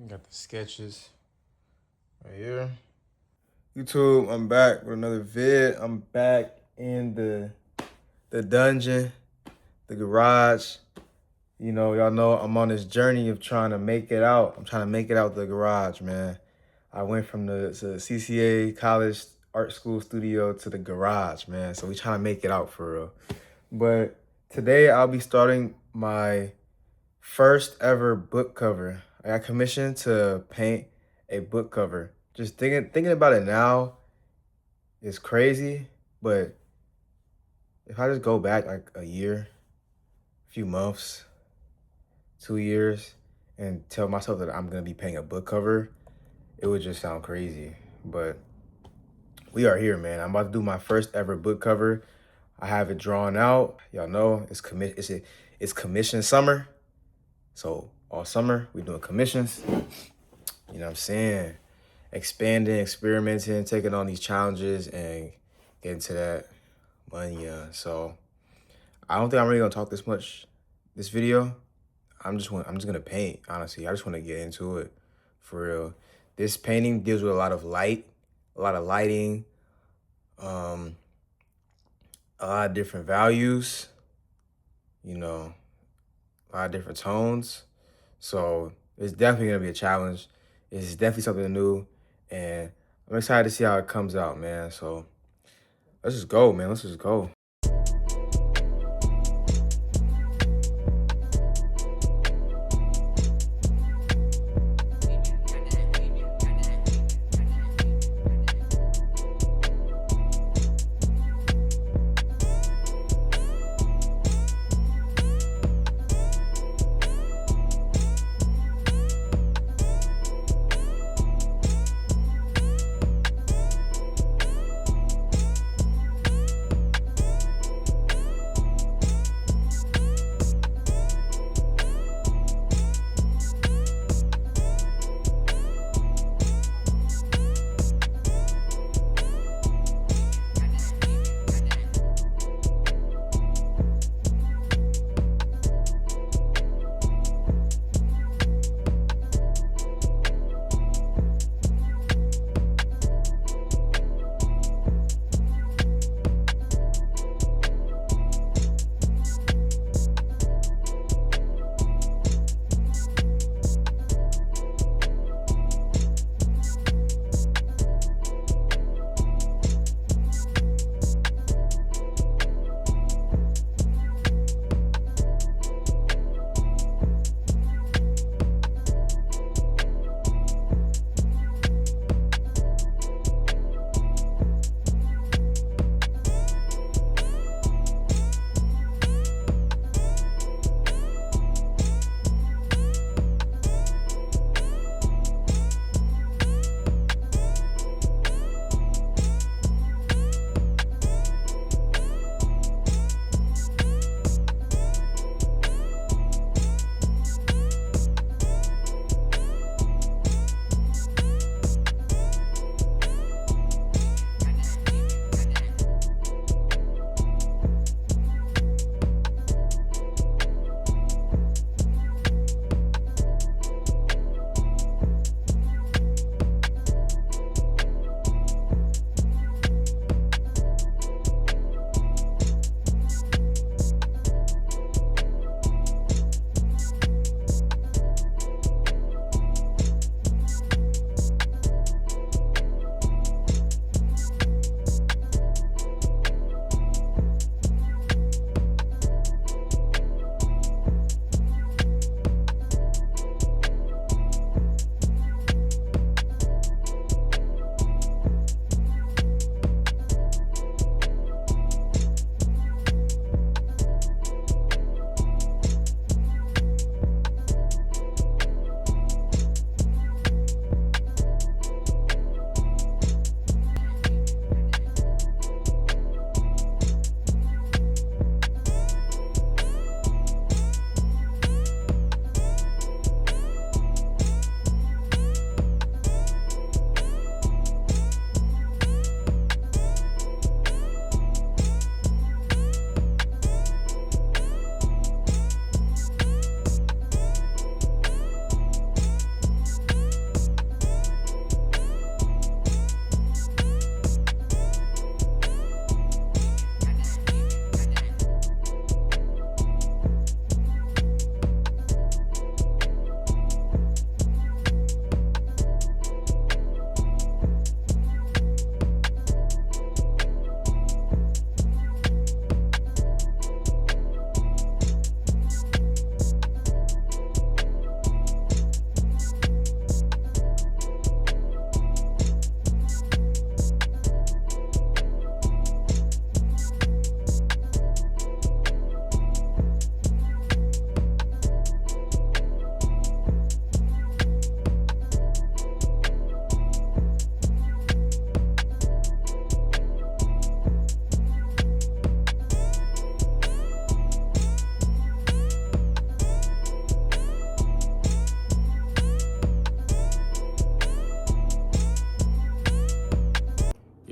Got the sketches right here. YouTube, I'm back with another vid. I'm back in the dungeon, the garage. You know, y'all know I'm on this journey of trying to make it out. I'm trying to make it out the garage, man. I went from the CCA college art school studio to the garage, man. So we trying to make it out for real. But today I'll be starting my first ever book cover. I got commissioned to paint a book cover. Just thinking about it now is crazy, but if I just go back like a year, a few months, 2 years, and tell myself that I'm gonna be painting a book cover, it would just sound crazy. But we are here, man. I'm about to do my first ever book cover. I have it drawn out. Y'all know it's commission summer. So all summer we doing commissions. You know what I'm saying? Expanding, experimenting, taking on these challenges and getting to that money. So I don't think I'm really gonna talk this much this video. I'm just gonna paint, honestly. I just want to get into it for real. This painting deals with a lot of light, a lot of lighting, a lot of different values, you know, a lot of different tones. So it's definitely gonna be a challenge. It's definitely something new, and I'm excited to see how it comes out, man. So let's just go, man. Let's just go.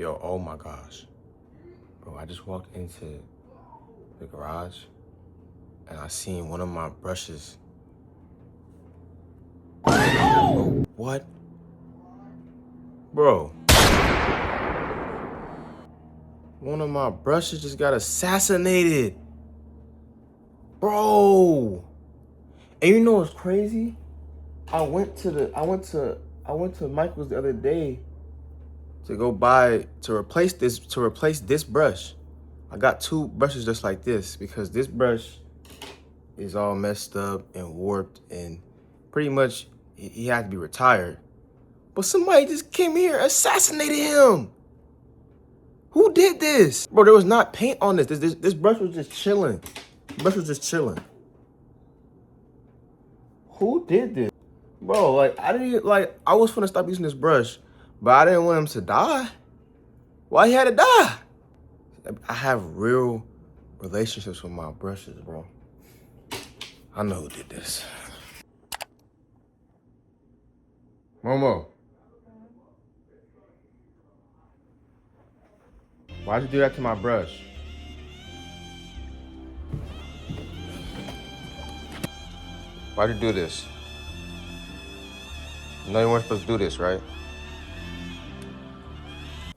Yo, oh my gosh. Bro, I just walked into the garage and I seen one of my brushes. Bro, what? Bro. One of my brushes just got assassinated. Bro. And you know what's crazy? I went to Michael's the other day to go buy to replace this brush. I got 2 brushes just like this because this brush is all messed up and warped and pretty much he had to be retired. But somebody just came here, assassinated him. Who did this? Bro, there was not paint on this. This brush was just chilling. The brush was just chilling. Who did this? Bro, like, I was finna stop using this brush, but I didn't want him to die. Why he had to die? I have real relationships with my brushes, bro. I know who did this. Momo. Why'd you do that to my brush? Why'd you do this? You know you weren't supposed to do this, right?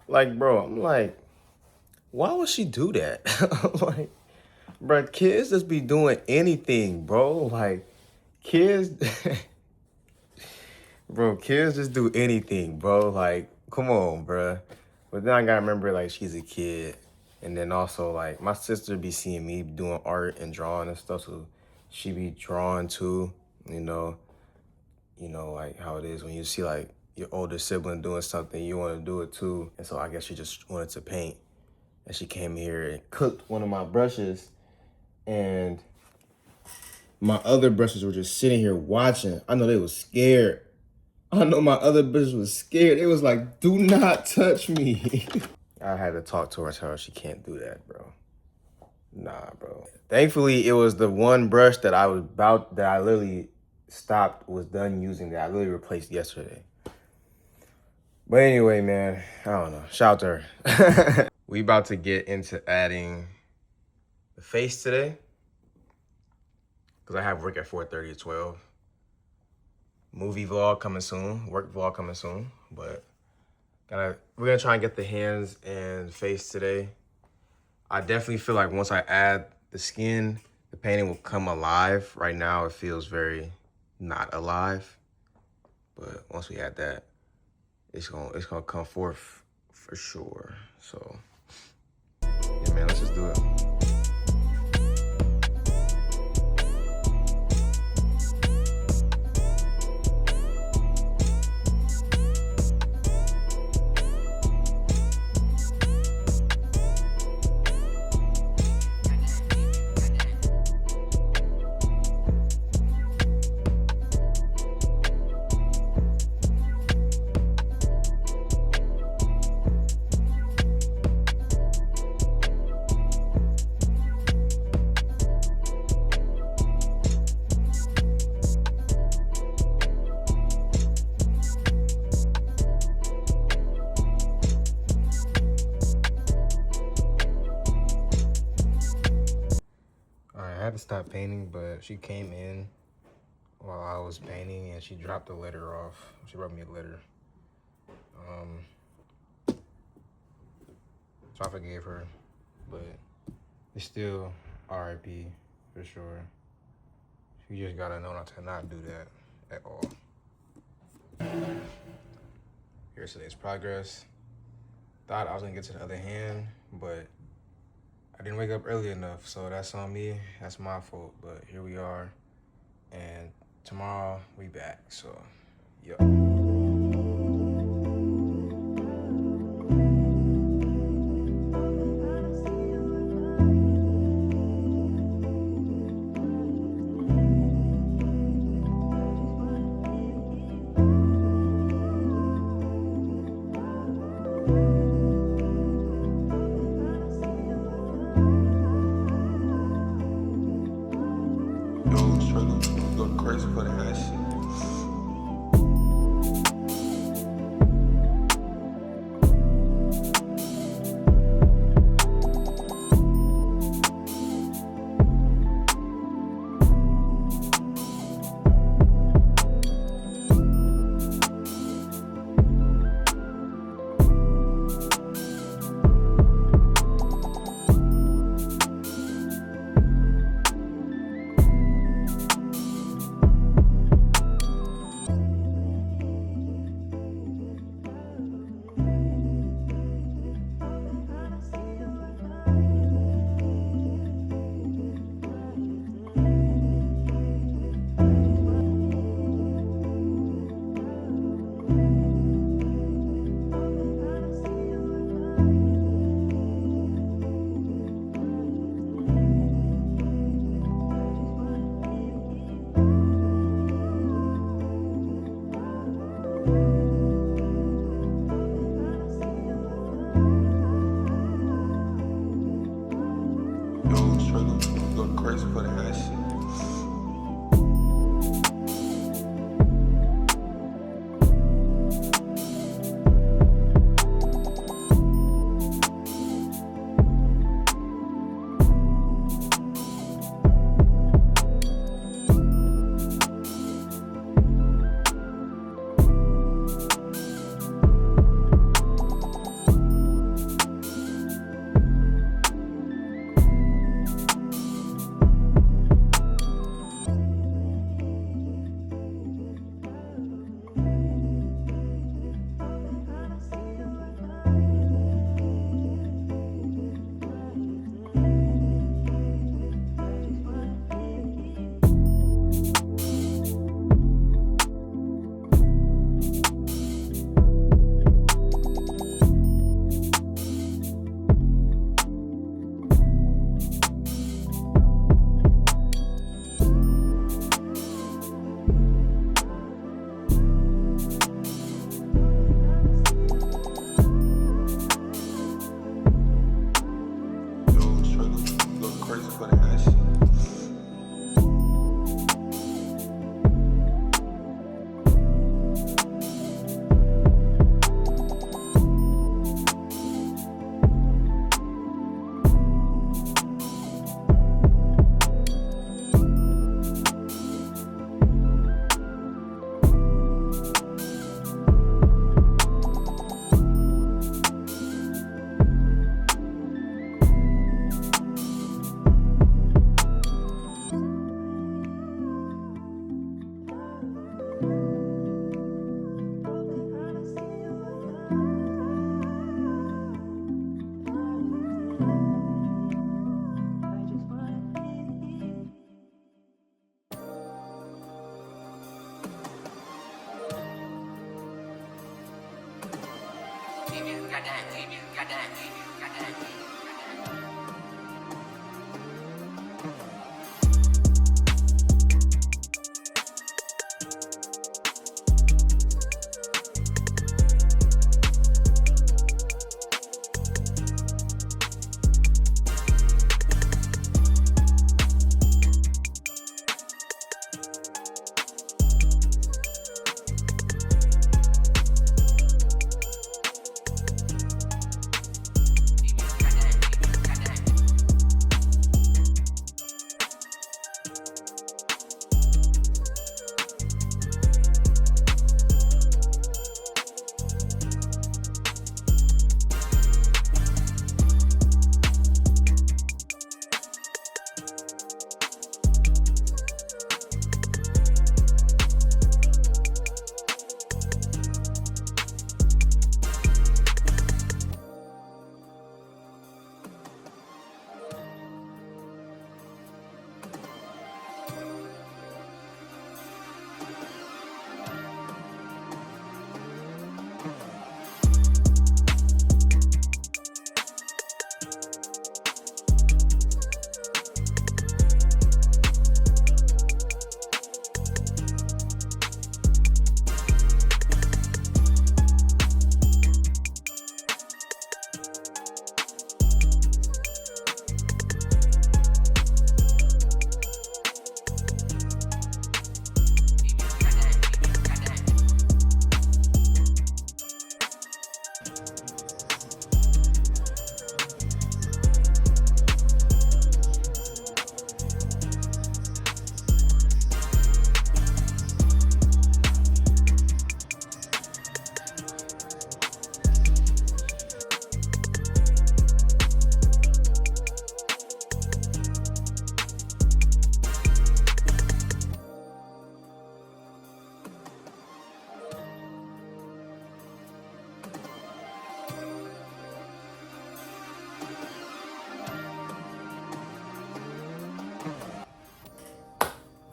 Like, bro, I'm like, why would she do that? Like, bro, kids just be doing anything, bro. Like, kids, bro, kids just do anything, bro. Like, come on, bro. But then I gotta remember, like, she's a kid. And then also, like, my sister be seeing me doing art and drawing and stuff, so she be drawing too, you know, like how it is when you see, like, your older sibling doing something, you want to do it too. And so I guess she just wanted to paint. And she came here and cooked one of my brushes. And my other brushes were just sitting here watching. I know they was scared. I know my other brushes was scared. It was like, do not touch me. I had to talk to her and tell her she can't do that, bro. Nah, bro. Thankfully, it was the one brush that I literally was done using, that I literally replaced yesterday. But anyway, man, I don't know. Shout out to her. We about to get into adding the face today, because I have work at 4:30 to 12. Movie vlog coming soon. Work vlog coming soon. But we're gonna try and get the hands and face today. I definitely feel like once I add the skin, the painting will come alive. Right now, it feels very not alive. But once we add that, it's gonna come forth for sure. So yeah, man, let's just do it. I had to stop painting, but she came in while I was painting and she dropped the letter off. She wrote me a letter. So I forgave her, but it's still RIP for sure. You just gotta know not to not do that at all. Here's today's progress. Thought I was gonna get to the other hand, but I didn't wake up early enough, so that's on me. That's my fault, but here we are. And tomorrow we back, so yeah. Go crazy for that shit.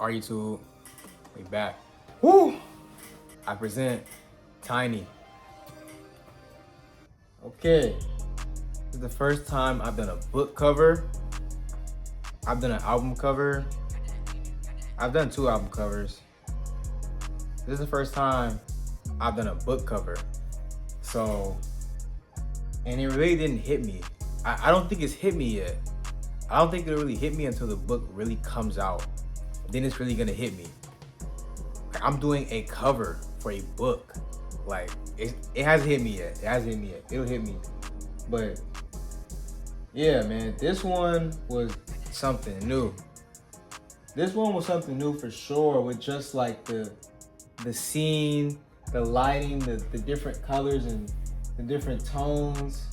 Are YouTube? We back. Woo! I present Tiny. Okay. This is the first time I've done a book cover. I've done an album cover. I've done 2 album covers. This is the first time I've done a book cover. So, and it really didn't hit me. I don't think it's hit me yet. I don't think it'll really hit me until the book really comes out. Then it's really gonna hit me. Like, I'm doing a cover for a book. Like, it hasn't hit me yet. It hasn't hit me yet. It'll hit me. But yeah, man, this one was something new. This one was something new for sure, with just like the scene, the lighting, the different colors and the different tones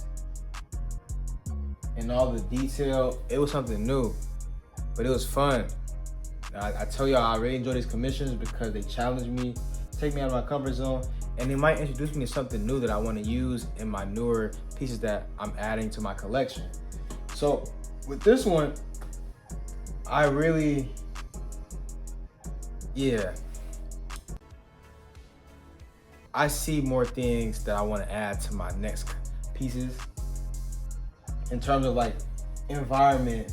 and all the detail. It was something new, but it was fun. I tell y'all, I really enjoy these commissions because they challenge me, take me out of my comfort zone, and they might introduce me to something new that I want to use in my newer pieces that I'm adding to my collection. So with this one, I really, I see more things that I want to add to my next pieces in terms of like environment,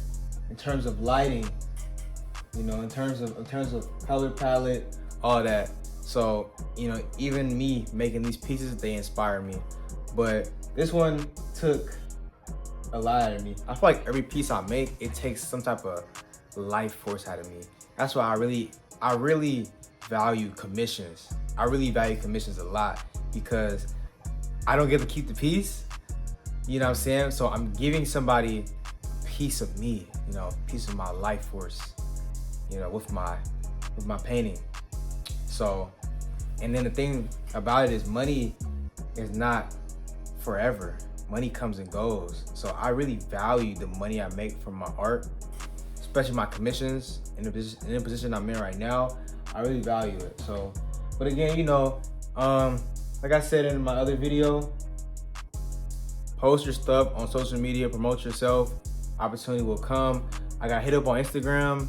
in terms of lighting, you know, in terms of color palette, all that. So, you know, even me making these pieces, they inspire me. But this one took a lot out of me. I feel like every piece I make, it takes some type of life force out of me. That's why I really value commissions. I really value commissions a lot because I don't get to keep the piece, you know what I'm saying? So I'm giving somebody a piece of me, you know, a piece of my life force, you know, with my painting. So, and then the thing about it is money is not forever. Money comes and goes. So I really value the money I make from my art, especially my commissions. In the position I'm in right now, I really value it. So, but again, you know, like I said in my other video, post your stuff on social media, promote yourself, opportunity will come. I got hit up on Instagram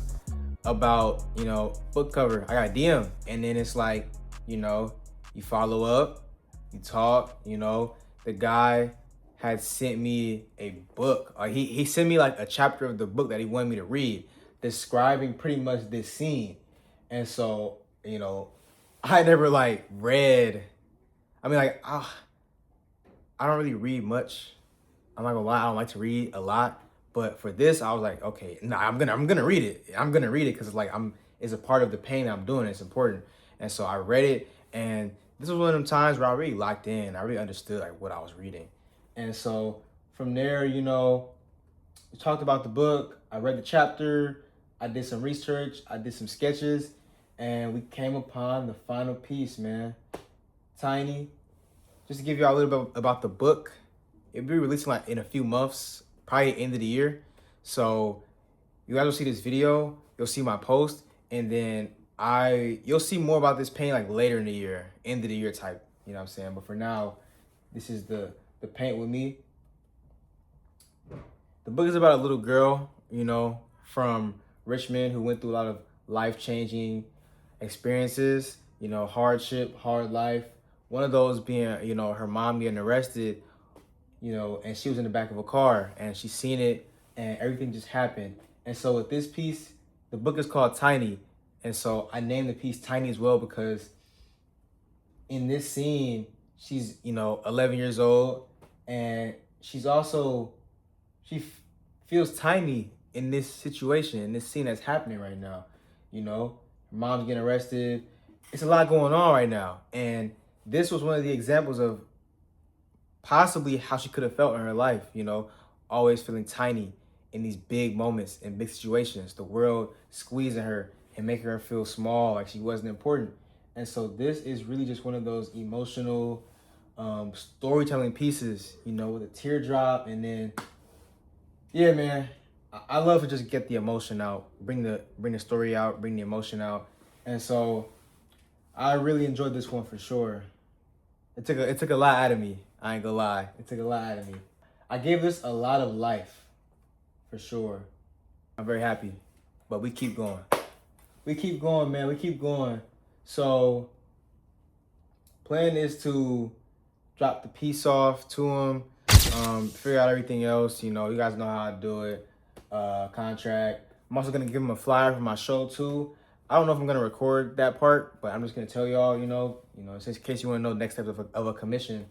about, you know, book cover. I got a DM, and then it's like, you know, you follow up, you talk, you know, the guy had sent me a book. He sent me like a chapter of the book that he wanted me to read, describing pretty much this scene. And so, you know, I never like read. I mean, like, I don't really read much. I'm not gonna lie, I don't like to read a lot. But for this, I was like, okay, nah, I'm gonna read it. I'm gonna read it because like it's a part of the pain I'm doing. It's important. And so I read it, and this was one of them times where I really locked in. I really understood like what I was reading. And so from there, you know, we talked about the book. I read the chapter. I did some research. I did some sketches, and we came upon the final piece, man. Tiny. Just to give y'all a little bit about the book, it'll be releasing like in a few months, probably end of the year. So you guys will see this video, you'll see my post, and then you'll see more about this paint like later in the year, end of the year type, you know what I'm saying? But for now, this is the paint with me. The book is about a little girl, you know, from Richmond who went through a lot of life-changing experiences, you know, hardship, hard life. One of those being, you know, her mom getting arrested, you know, and she was in the back of a car and she seen it and everything just happened. And so with this piece, the book is called Tiny. And so I named the piece Tiny as well because in this scene, she's, you know, 11 years old and she's also, feels tiny in this situation, in this scene that's happening right now. You know, her mom's getting arrested. It's a lot going on right now. And this was one of the examples of possibly how she could have felt in her life, you know, always feeling tiny in these big moments and big situations, the world squeezing her and making her feel small, like she wasn't important. And so this is really just one of those emotional storytelling pieces, you know, with a teardrop. And then, yeah, man, I love to just get the emotion out, bring the story out, bring the emotion out. And so I really enjoyed this one for sure. It took a lot out of me. I ain't gonna lie. It took a lot out of me. I gave this a lot of life, for sure. I'm very happy, but we keep going. We keep going, man. We keep going. So, plan is to drop the piece off to him, figure out everything else. You know, you guys know how I do it. Contract. I'm also gonna give him a flyer for my show too. I don't know if I'm gonna record that part, but I'm just gonna tell y'all, you know, just in case you want to know next steps of a commission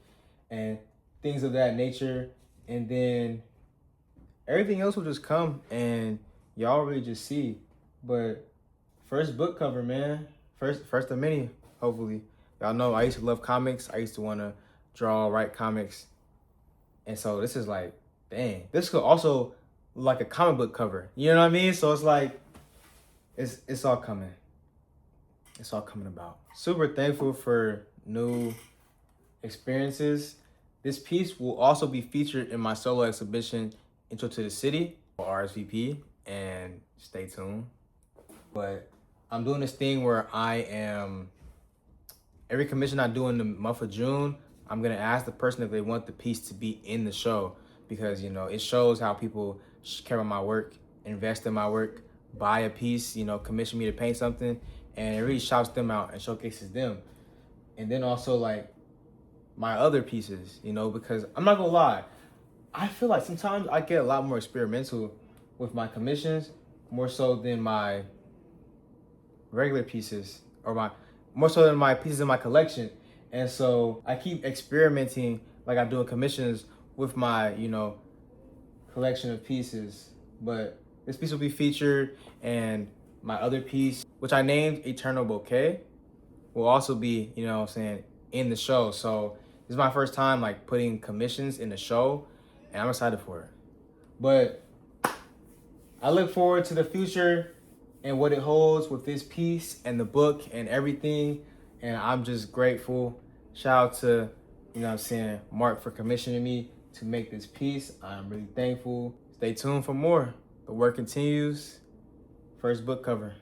and things of that nature. And then everything else will just come and y'all really just see. But first book cover, man. First of many, hopefully. Y'all know I used to love comics. I used to want to draw, write comics. And so this is like, dang. This could also like a comic book cover. You know what I mean? So it's like, it's all coming. It's all coming about. Super thankful for new experiences. This piece will also be featured in my solo exhibition, Intro to the City, or RSVP, and stay tuned. But I'm doing this thing where every commission I do in the month of June, I'm gonna ask the person if they want the piece to be in the show because, you know, it shows how people care about my work, invest in my work, buy a piece, you know, commission me to paint something, and it really shouts them out and showcases them. And then also like my other pieces, you know, because I'm not gonna lie, I feel like sometimes I get a lot more experimental with my commissions, more so than my regular pieces, or more so than my pieces in my collection. And so I keep experimenting like I'm doing commissions with my, you know, collection of pieces. But this piece will be featured, and my other piece, which I named Eternal Bouquet, will also be, you know what I'm saying, in the show. So this is my first time like putting commissions in the show, and I'm excited for it. But I look forward to the future and what it holds with this piece and the book and everything. And I'm just grateful. Shout out to, you know what I'm saying, Mark for commissioning me to make this piece. I'm really thankful. Stay tuned for more. The work continues. First book cover.